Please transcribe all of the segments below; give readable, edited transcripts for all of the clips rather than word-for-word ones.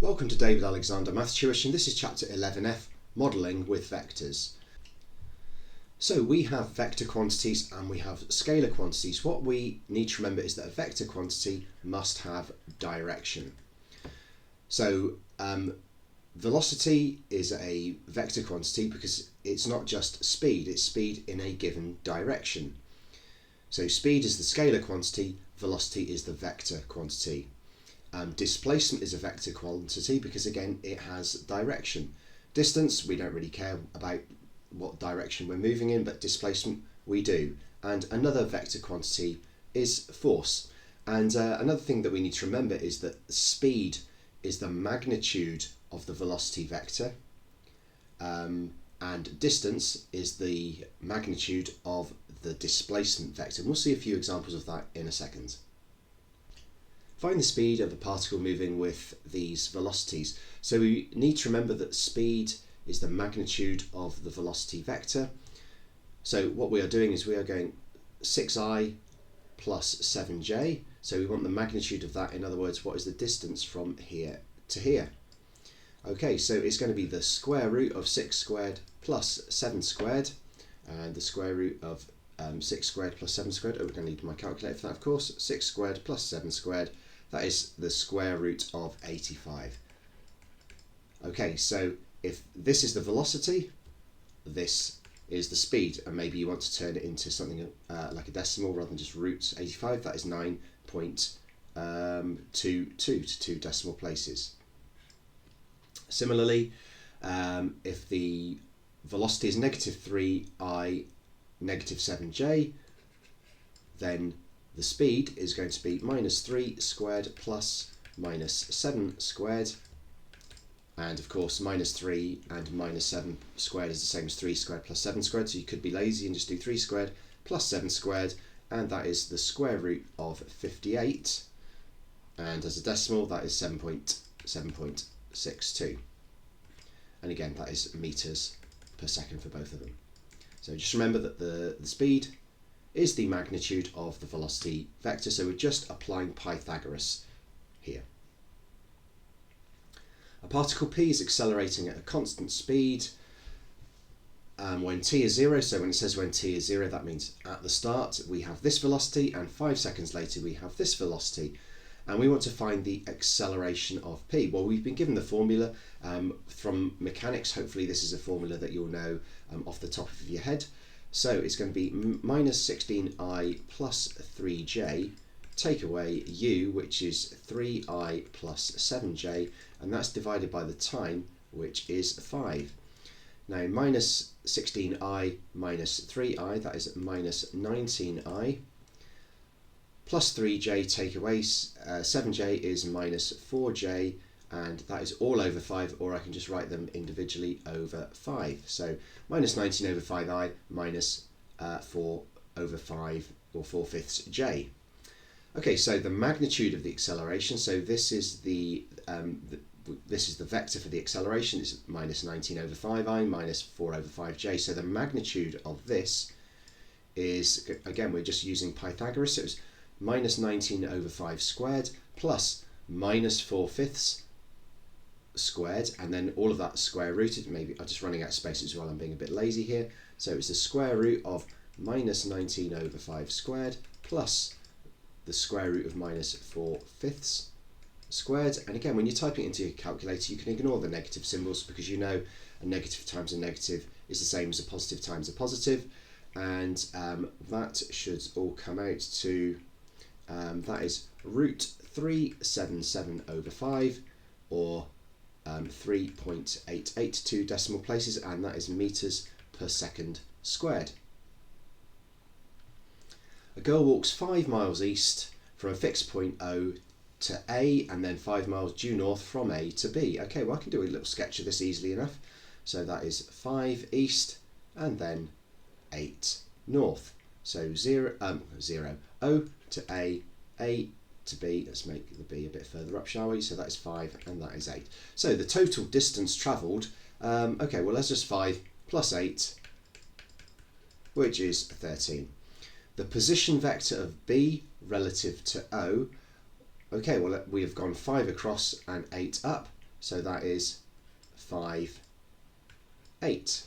Welcome to David Alexander Maths Tuition. This is chapter 11F, Modelling with Vectors. So we have vector quantities and we have scalar quantities. What we need to remember is that a vector quantity must have direction. So velocity is a vector quantity because it's not just speed, it's speed in a given direction. So speed is the scalar quantity, velocity is the vector quantity. Displacement is a vector quantity because again it has direction. Distance, we don't really care about what direction we're moving in, but displacement we do. And another vector quantity is force. And another thing that we need to remember is that speed is the magnitude of the velocity vector, and distance is the magnitude of the displacement vector. And we'll see a few examples of that in a second. Find the speed of a particle moving with these velocities. So we need to remember that speed is the magnitude of the velocity vector. So what we are doing is we are going 6i plus 7j. So we want the magnitude of that. In other words, what is the distance from here to here? Okay, so it's going to be the square root of 6 squared plus 7 squared. And the square root of 6 squared plus 7 squared. Oh, we're going to need my calculator for that, of course. 6 squared plus 7 squared. That is the square root of 85. Okay, so if this is the velocity, this is the speed, and maybe you want to turn it into something like a decimal rather than just root 85, that is 9.22 to 2 decimal places. Similarly, if the velocity is negative 3i negative 7j, then the speed is going to be minus 3 squared plus minus 7 squared. And of course, minus 3 and minus 7 squared is the same as 3 squared plus 7 squared. So you could be lazy and just do 3 squared plus 7 squared. And that is the square root of 58. And as a decimal, that is 7.62. And again, that is meters per second for both of them. So just remember that the speed is the magnitude of the velocity vector, so we're just applying Pythagoras here. A particle P is accelerating at a constant speed when t is 0, so when it says when t is 0, that means at the start we have this velocity and 5 seconds later we have this velocity, and we want to find the acceleration of P. Well, we've been given the formula from mechanics. Hopefully this is a formula that you'll know off the top of your head. So it's going to be minus 16i plus 3j, take away u, which is 3i plus 7j, and that's divided by the time, which is 5. Now minus 16i minus 3i, that is minus 19i, plus 3j take away 7j is minus 4j, and that is all over 5, or I can just write them individually over 5. So minus 19 over 5i minus 4 over 5, or 4/5 j. Okay, so the magnitude of the acceleration, so this is the vector for the acceleration, is minus 19 over 5i minus 4 over 5j. So the magnitude of this is, again, we're just using Pythagoras, so it's minus 19 over 5 squared plus minus 4/5 squared, and then all of that square rooted. Maybe I'm just running out of space as well, I'm being a bit lazy here. So it's the square root of minus 19 over 5 squared plus the square root of minus 4/5 squared. And again, when you're typing it into your calculator, you can ignore the negative symbols because you know a negative times a negative is the same as a positive times a positive, and that should all come out to that is root 377 over 5, or 3.882 decimal places, and that is meters per second squared. A girl walks 5 miles east from a fixed point O to A, and then 5 miles due north from A to B. Okay, well I can do a little sketch of this easily enough. So that is 5 east and then 8 north. So 0 O to A to B. Let's make the B a bit further up, shall we? So that is 5 and that is 8. So the total distance travelled, okay, well let's just 5 plus 8, which is 13. The position vector of B relative to O, okay, well we have gone 5 across and 8 up. so that is 5, 8,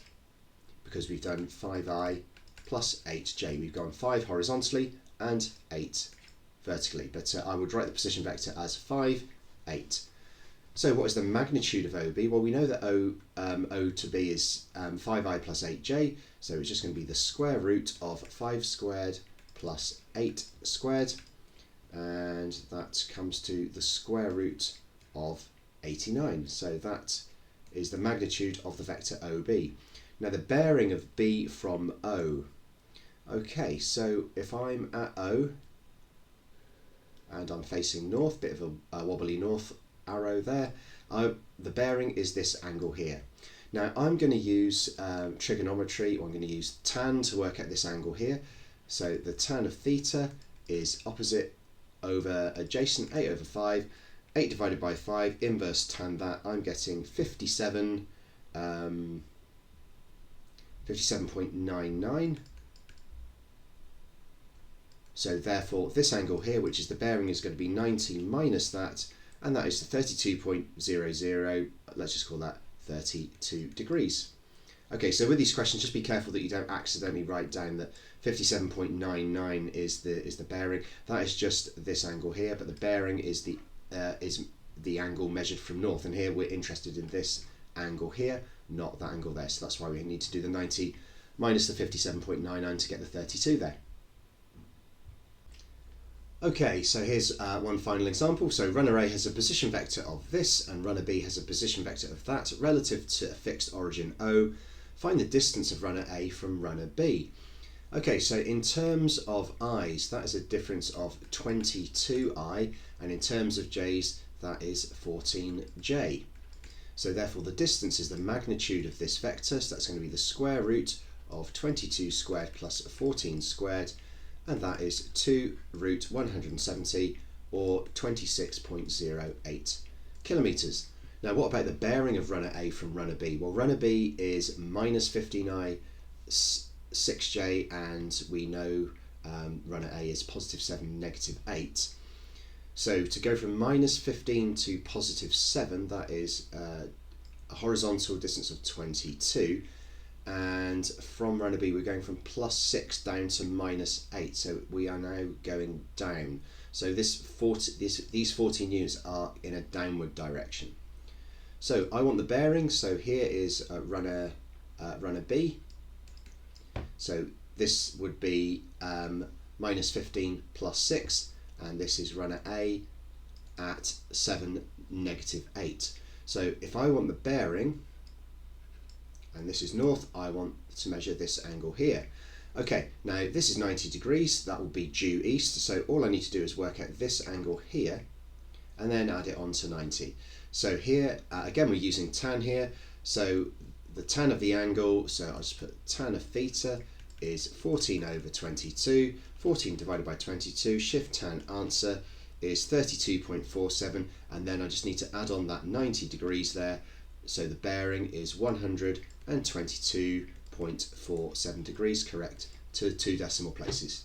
because we've done 5i plus 8j. We've gone 5 horizontally and 8 vertically, but I would write the position vector as 5, 8. So what is the magnitude of OB? Well, we know that O to B is 5i plus 8j, so it's just going to be the square root of 5 squared plus 8 squared, and that comes to the square root of 89. So that is the magnitude of the vector OB. Now the bearing of B from O. Okay, so if I'm at O and I'm facing north, bit of a wobbly north arrow there, the bearing is this angle here. Now I'm going to use trigonometry, or I'm going to use tan to work out this angle here. So the tan of theta is opposite over adjacent, 8 over 5, 8 divided by 5, inverse tan that, I'm getting 57.99. So therefore this angle here, which is the bearing, is going to be 90 minus that, and that is 32.00, let's just call that 32 degrees. Okay, so with these questions, just be careful that you don't accidentally write down that 57.99 is the bearing. That is just this angle here, but the bearing is the angle measured from north, and here we're interested in this angle here, not that angle there. So that's why we need to do the 90 minus the 57.99 to get the 32 there. Okay, so here's one final example. So runner A has a position vector of this, and runner B has a position vector of that, relative to a fixed origin O. Find the distance of runner A from runner B. Okay, so in terms of i's, that is a difference of 22i, and in terms of j's, that is 14j. So therefore the distance is the magnitude of this vector, so that's going to be the square root of 22 squared plus 14 squared, and that is 2 root 170, or 26.08 kilometres. Now what about the bearing of runner A from runner B? Well, runner B is minus 15i 6j, and we know runner A is positive 7, negative 8. So to go from minus 15 to positive 7, that is a horizontal distance of 22. And from runner B, we're going from plus 6 down to minus 8. So we are now going down. So these 14 units are in a downward direction. So I want the bearing. So here is runner B. So this would be minus 15 plus 6. And this is runner A at 7, negative 8. So if I want the bearing, and this is north, I want to measure this angle here. Okay, now this is 90 degrees, that will be due east, so all I need to do is work out this angle here, and then add it on to 90. So here, again we're using tan here, so the tan of the angle, so I'll just put tan of theta is 14 over 22, 14 divided by 22, shift tan answer is 32.47, and then I just need to add on that 90 degrees there, so the bearing is 122.47 degrees, correct to 2 decimal places.